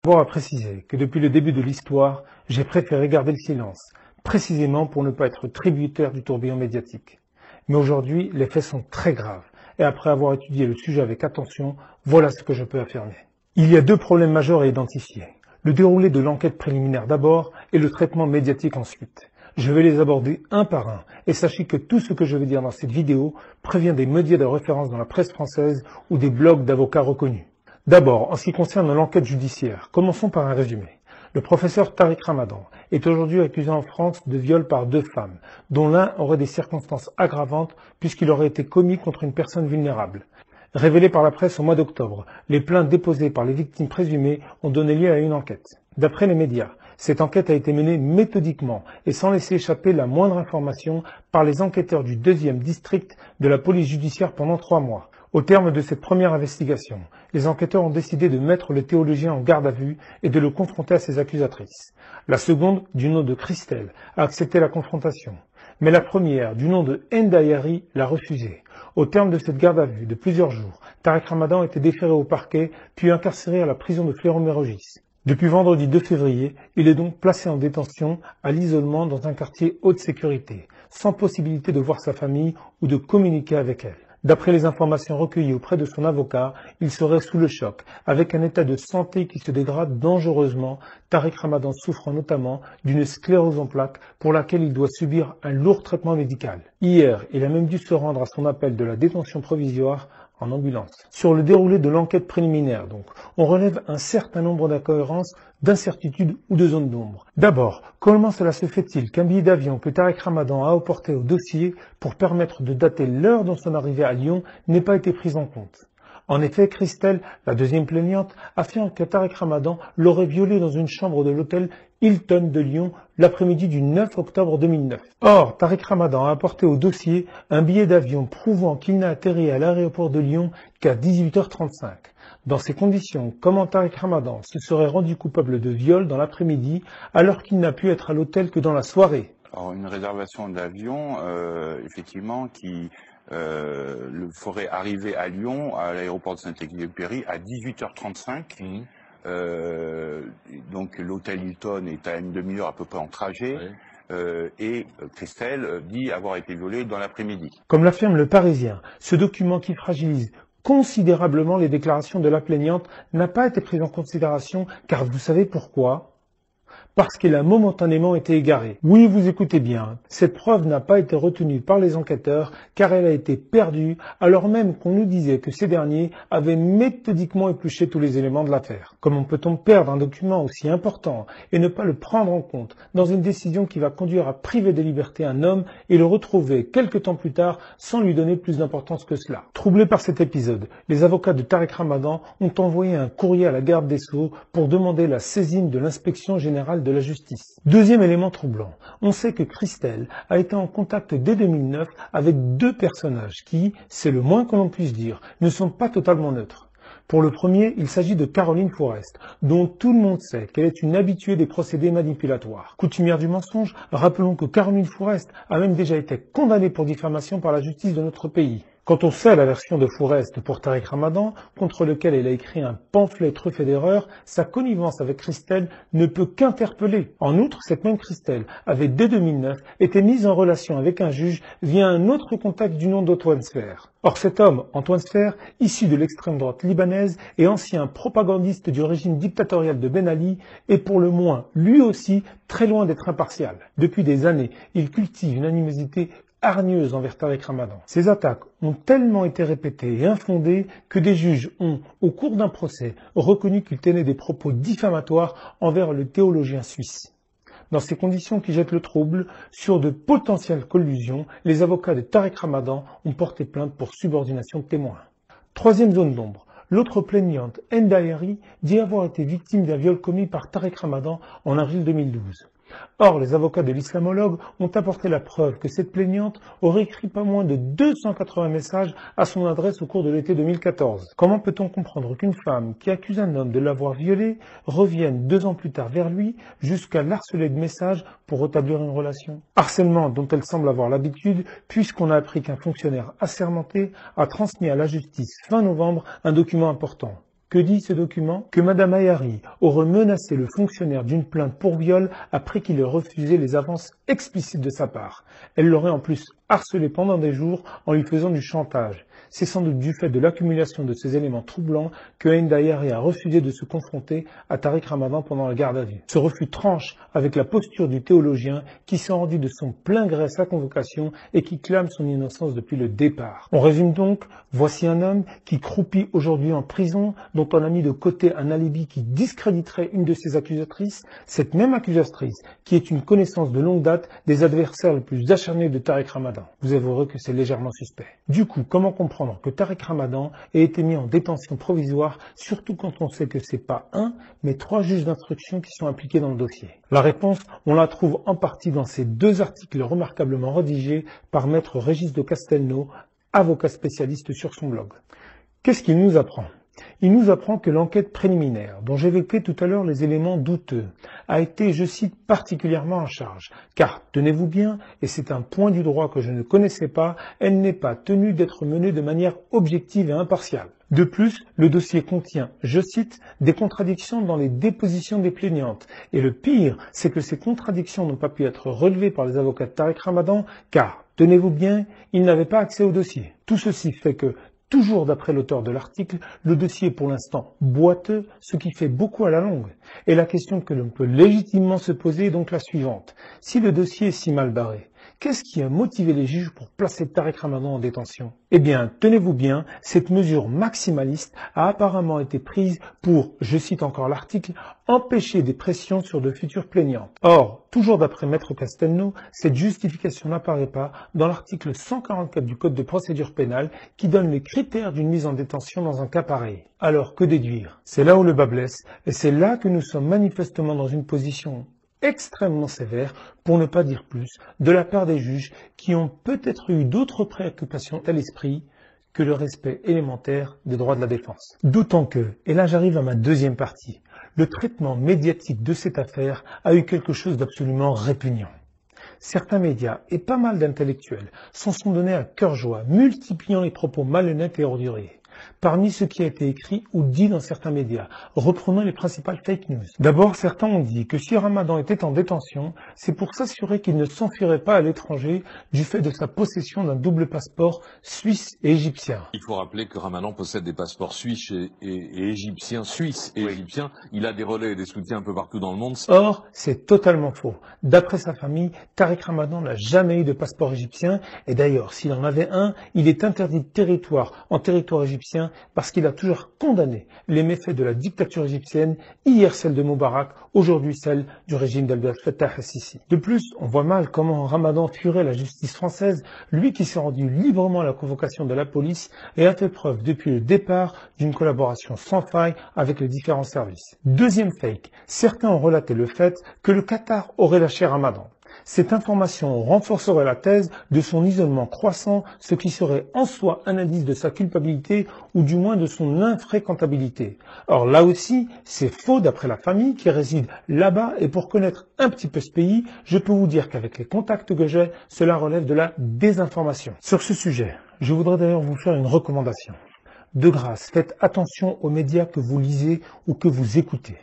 D'abord à préciser que depuis le début de l'histoire, j'ai préféré garder le silence, précisément pour ne pas être tributaire du tourbillon médiatique. Mais aujourd'hui, les faits sont très graves, et après avoir étudié le sujet avec attention, voilà ce que je peux affirmer. Il y a deux problèmes majeurs à identifier. Le déroulé de l'enquête préliminaire d'abord, et le traitement médiatique ensuite. Je vais les aborder un par un, et sachez que tout ce que je vais dire dans cette vidéo provient des médias de référence dans la presse française ou des blogs d'avocats reconnus. D'abord, en ce qui concerne l'enquête judiciaire, commençons par un résumé. Le professeur Tariq Ramadan est aujourd'hui accusé en France de viol par deux femmes, dont l'un aurait des circonstances aggravantes puisqu'il aurait été commis contre une personne vulnérable. Révélé par la presse au mois d'octobre, les plaintes déposées par les victimes présumées ont donné lieu à une enquête. D'après les médias, cette enquête a été menée méthodiquement et sans laisser échapper la moindre information par les enquêteurs du 2e district de la police judiciaire pendant 3 mois. Au terme de cette première investigation, les enquêteurs ont décidé de mettre le théologien en garde à vue et de le confronter à ses accusatrices. La seconde, du nom de Christelle, a accepté la confrontation. Mais la première, du nom de Ndayari, l'a refusée. Au terme de cette garde à vue de plusieurs jours, Tariq Ramadan a été déféré au parquet, puis incarcéré à la prison de Fleuron-Mérogis. Depuis vendredi 2 février, il est donc placé en détention à l'isolement dans un quartier haute sécurité, sans possibilité de voir sa famille ou de communiquer avec elle. D'après les informations recueillies auprès de son avocat, il serait sous le choc, avec un état de santé qui se dégrade dangereusement, Tariq Ramadan souffrant notamment d'une sclérose en plaques pour laquelle il doit subir un lourd traitement médical. Hier, il a même dû se rendre à son appel de la détention provisoire en ambulance. Sur le déroulé de l'enquête préliminaire, donc, on relève un certain nombre d'incohérences, d'incertitudes ou de zones d'ombre. D'abord, comment cela se fait-il qu'un billet d'avion que Tariq Ramadan a apporté au dossier pour permettre de dater l'heure de son arrivée à Lyon n'ait pas été pris en compte? En effet, Christelle, la deuxième plaignante, affirme que Tariq Ramadan l'aurait violée dans une chambre de l'hôtel Hilton de Lyon l'après-midi du 9 octobre 2009. Or, Tariq Ramadan a apporté au dossier un billet d'avion prouvant qu'il n'a atterri à l'aéroport de Lyon qu'à 18h35. Dans ces conditions, comment Tariq Ramadan se serait rendu coupable de viol dans l'après-midi alors qu'il n'a pu être à l'hôtel que dans la soirée? Alors, une réservation d'avion, effectivement, qui le ferait arriver à Lyon, à l'aéroport de Saint-Exupéry, à 18h35. Donc l'hôtel Hilton est à une demi-heure à peu près en trajet. Oui. Et Christelle dit avoir été violée dans l'après-midi. Comme l'affirme le Parisien, ce document qui fragilise considérablement les déclarations de la plaignante n'a pas été pris en considération, car vous savez pourquoi? Parce qu'elle a momentanément été égarée. Oui, vous écoutez bien, cette preuve n'a pas été retenue par les enquêteurs car elle a été perdue alors même qu'on nous disait que ces derniers avaient méthodiquement épluché tous les éléments de l'affaire. Comment peut-on perdre un document aussi important et ne pas le prendre en compte dans une décision qui va conduire à priver de liberté un homme et le retrouver quelque temps plus tard sans lui donner plus d'importance que cela? Troublés par cet épisode, les avocats de Tariq Ramadan ont envoyé un courrier à la garde des Sceaux pour demander la saisine de l'inspection générale de la justice. Deuxième élément troublant, on sait que Christelle a été en contact dès 2009 avec deux personnages qui, c'est le moins que l'on puisse dire, ne sont pas totalement neutres. Pour le premier, il s'agit de Caroline Fourest, dont tout le monde sait qu'elle est une habituée des procédés manipulatoires. Coutumière du mensonge, rappelons que Caroline Fourest a même déjà été condamnée pour diffamation par la justice de notre pays. Quand on sait la version de Fourest pour Tariq Ramadan, contre lequel elle a écrit un pamphlet truffé d'erreurs, sa connivence avec Christelle ne peut qu'interpeller. En outre, cette même Christelle avait dès 2009 été mise en relation avec un juge via un autre contact du nom d'Antoine Sfer. Or cet homme, Antoine Sfer, issu de l'extrême droite libanaise et ancien propagandiste du régime dictatorial de Ben Ali, est pour le moins, lui aussi, très loin d'être impartial. Depuis des années, il cultive une animosité hargneuse envers Tariq Ramadan. Ces attaques ont tellement été répétées et infondées que des juges ont, au cours d'un procès, reconnu qu'il tenait des propos diffamatoires envers le théologien suisse. Dans ces conditions qui jettent le trouble, sur de potentielles collusions, les avocats de Tariq Ramadan ont porté plainte pour subordination de témoins. Troisième zone d'ombre. L'autre plaignante, Ndayari, dit avoir été victime d'un viol commis par Tariq Ramadan en avril 2012. Or, les avocats de l'islamologue ont apporté la preuve que cette plaignante aurait écrit pas moins de 280 messages à son adresse au cours de l'été 2014. Comment peut-on comprendre qu'une femme qui accuse un homme de l'avoir violée revienne 2 ans plus tard vers lui jusqu'à l'harceler de messages pour rétablir une relation? Harcèlement dont elle semble avoir l'habitude puisqu'on a appris qu'un fonctionnaire assermenté a transmis à la justice fin novembre un document important. Que dit ce document? Que Madame Ayari aurait menacé le fonctionnaire d'une plainte pour viol après qu'il ait refusé les avances explicites de sa part. Elle l'aurait en plus harcelé pendant des jours en lui faisant du chantage. C'est sans doute du fait de l'accumulation de ces éléments troublants que Hind Ayari a refusé de se confronter à Tariq Ramadan pendant la garde à vue. Ce refus tranche avec la posture du théologien qui s'est rendu de son plein gré à sa convocation et qui clame son innocence depuis le départ. On résume donc, voici un homme qui croupit aujourd'hui en prison, dont on a mis de côté un alibi qui discréditerait une de ses accusatrices, cette même accusatrice qui est une connaissance de longue date des adversaires les plus acharnés de Tariq Ramadan. Vous avouerez que c'est légèrement suspect. Du coup, comment comprendre que Tariq Ramadan ait été mis en détention provisoire, surtout quand on sait que c'est pas un, mais 3 juges d'instruction qui sont impliqués dans le dossier? La réponse, on la trouve en partie dans ces 2 articles remarquablement rédigés par Maître Régis de Castelnau, avocat spécialiste sur son blog. Qu'est-ce qu'il nous apprend? Il nous apprend que l'enquête préliminaire, dont j'évoquais tout à l'heure les éléments douteux, a été, je cite, particulièrement en charge, car, tenez-vous bien, et c'est un point du droit que je ne connaissais pas, elle n'est pas tenue d'être menée de manière objective et impartiale. De plus, le dossier contient, je cite, des contradictions dans les dépositions des plaignantes. Et le pire, c'est que ces contradictions n'ont pas pu être relevées par les avocats de Tariq Ramadan, car, tenez-vous bien, ils n'avaient pas accès au dossier. Tout ceci fait que, toujours d'après l'auteur de l'article, le dossier est pour l'instant boiteux, ce qui fait beaucoup à la longue. Et la question que l'on peut légitimement se poser est donc la suivante. Si le dossier est si mal barré, qu'est-ce qui a motivé les juges pour placer Tariq Ramadan en détention? Eh bien, tenez-vous bien, cette mesure maximaliste a apparemment été prise pour, je cite encore l'article, empêcher des pressions sur de futures plaignantes. Or, toujours d'après Maître Castelnau, cette justification n'apparaît pas dans l'article 144 du Code de procédure pénale qui donne les critères d'une mise en détention dans un cas pareil. Alors, que déduire? C'est là où le bât blesse, et c'est là que nous sommes manifestement dans une position extrêmement sévère, pour ne pas dire plus, de la part des juges qui ont peut-être eu d'autres préoccupations à l'esprit que le respect élémentaire des droits de la défense. D'autant que, et là j'arrive à ma deuxième partie, le traitement médiatique de cette affaire a eu quelque chose d'absolument répugnant. Certains médias et pas mal d'intellectuels s'en sont donnés à cœur joie, multipliant les propos malhonnêtes et orduriers. Parmi ce qui a été écrit ou dit dans certains médias, reprenons les principales fake news. D'abord, certains ont dit que si Ramadan était en détention, c'est pour s'assurer qu'il ne s'enfuirait pas à l'étranger du fait de sa possession d'un double passeport suisse et égyptien. Il faut rappeler que Ramadan possède des passeports suisses et égyptiens, suisses et égyptiens. Il a des relais et des soutiens un peu partout dans le monde. Or, c'est totalement faux. D'après sa famille, Tariq Ramadan n'a jamais eu de passeport égyptien et d'ailleurs, s'il en avait un, il est interdit de territoire en territoire égyptien parce qu'il a toujours condamné les méfaits de la dictature égyptienne, hier celle de Moubarak, aujourd'hui celle du régime d'Abdel Fattah al-Sisi. De plus, on voit mal comment Ramadan fuirait la justice française, lui qui s'est rendu librement à la convocation de la police et a fait preuve depuis le départ d'une collaboration sans faille avec les différents services. Deuxième fake, certains ont relaté le fait que le Qatar aurait lâché Ramadan. Cette information renforcerait la thèse de son isolement croissant, ce qui serait en soi un indice de sa culpabilité ou du moins de son infréquentabilité. Or là aussi, c'est faux d'après la famille qui réside là-bas et pour connaître un petit peu ce pays, je peux vous dire qu'avec les contacts que j'ai, cela relève de la désinformation. Sur ce sujet, je voudrais d'ailleurs vous faire une recommandation. De grâce, faites attention aux médias que vous lisez ou que vous écoutez.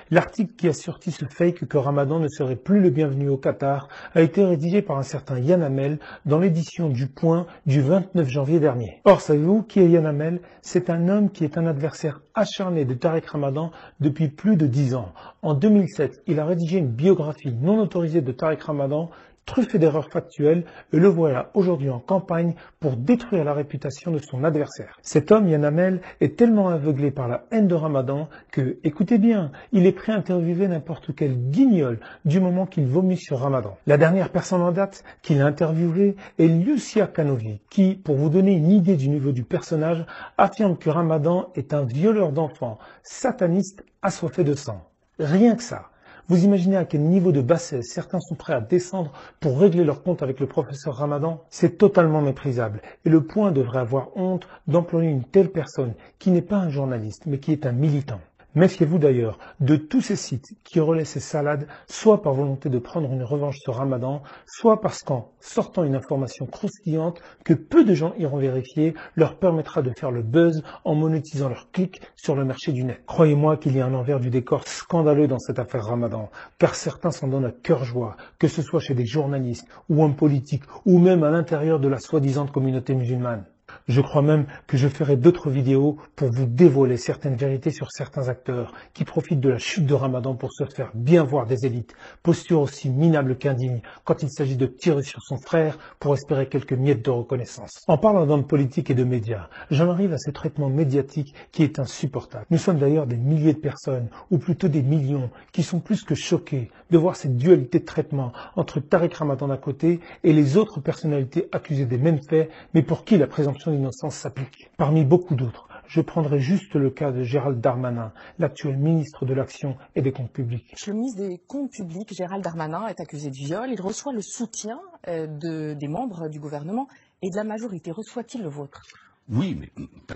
L'article qui a sorti ce fake que Ramadan ne serait plus le bienvenu au Qatar a été rédigé par un certain Yann Hamel dans l'édition du Point du 29 janvier dernier. Or, savez-vous qui est Yann Hamel? C'est un homme qui est un adversaire acharné de Tariq Ramadan depuis plus de 10 ans. En 2007, il a rédigé une biographie non autorisée de Tariq Ramadan, truffé d'erreurs factuelles, et le voilà aujourd'hui en campagne pour détruire la réputation de son adversaire. Cet homme, Yann Hamel, est tellement aveuglé par la haine de Ramadan que, écoutez bien, il est prêt à interviewer n'importe quel guignol du moment qu'il vomit sur Ramadan. La dernière personne en date qu'il a interviewée est Lucia Canovi, qui, pour vous donner une idée du niveau du personnage, affirme que Ramadan est un violeur d'enfants, sataniste, assoiffé de sang. Rien que ça. Vous imaginez à quel niveau de bassesse certains sont prêts à descendre pour régler leur compte avec le professeur Ramadan? C'est totalement méprisable et le Point devrait avoir honte d'employer une telle personne qui n'est pas un journaliste mais qui est un militant. Méfiez-vous d'ailleurs de tous ces sites qui relaient ces salades, soit par volonté de prendre une revanche sur Ramadan, soit parce qu'en sortant une information croustillante que peu de gens iront vérifier, leur permettra de faire le buzz en monétisant leurs clics sur le marché du net. Croyez-moi qu'il y a un envers du décor scandaleux dans cette affaire Ramadan, car certains s'en donnent à cœur joie, que ce soit chez des journalistes ou hommes politiques, ou même à l'intérieur de la soi-disant communauté musulmane. Je crois même que je ferai d'autres vidéos pour vous dévoiler certaines vérités sur certains acteurs qui profitent de la chute de Ramadan pour se faire bien voir des élites, posture aussi minable qu'indigne quand il s'agit de tirer sur son frère pour espérer quelques miettes de reconnaissance. En parlant d'hommes politiques et de médias, j'en arrive à ce traitement médiatique qui est insupportable. Nous sommes d'ailleurs des milliers de personnes, ou plutôt des millions, qui sont plus que choqués de voir cette dualité de traitement entre Tariq Ramadan d'un côté et les autres personnalités accusées des mêmes faits, mais pour qui la présomption d'innocence s'applique. Parmi beaucoup d'autres, je prendrai juste le cas de Gérald Darmanin, l'actuel ministre de l'Action et des Comptes Publics. Le ministre des Comptes Publics, Gérald Darmanin, est accusé de viol. Il reçoit le soutien des membres du gouvernement et de la majorité. Reçoit-il le vôtre ? Oui, mais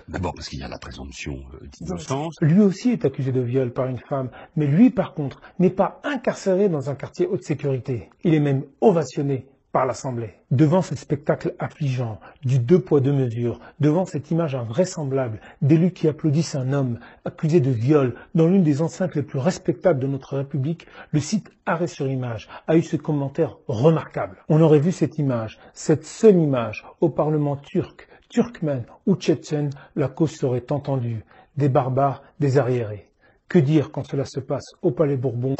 d'abord parce qu'il y a la présomption d'innocence. Lui aussi est accusé de viol par une femme, mais lui par contre n'est pas incarcéré dans un quartier haute sécurité. Il est même ovationné par l'Assemblée. Devant ce spectacle affligeant, du deux poids deux mesures, devant cette image invraisemblable d'élus qui applaudissent un homme accusé de viol dans l'une des enceintes les plus respectables de notre République, le site Arrêt sur Image a eu ce commentaire remarquable. On aurait vu cette image, cette seule image, au Parlement turc, turkmène ou tchétchène, la cause serait entendue. Des barbares, des arriérés. Que dire quand cela se passe au Palais Bourbon ?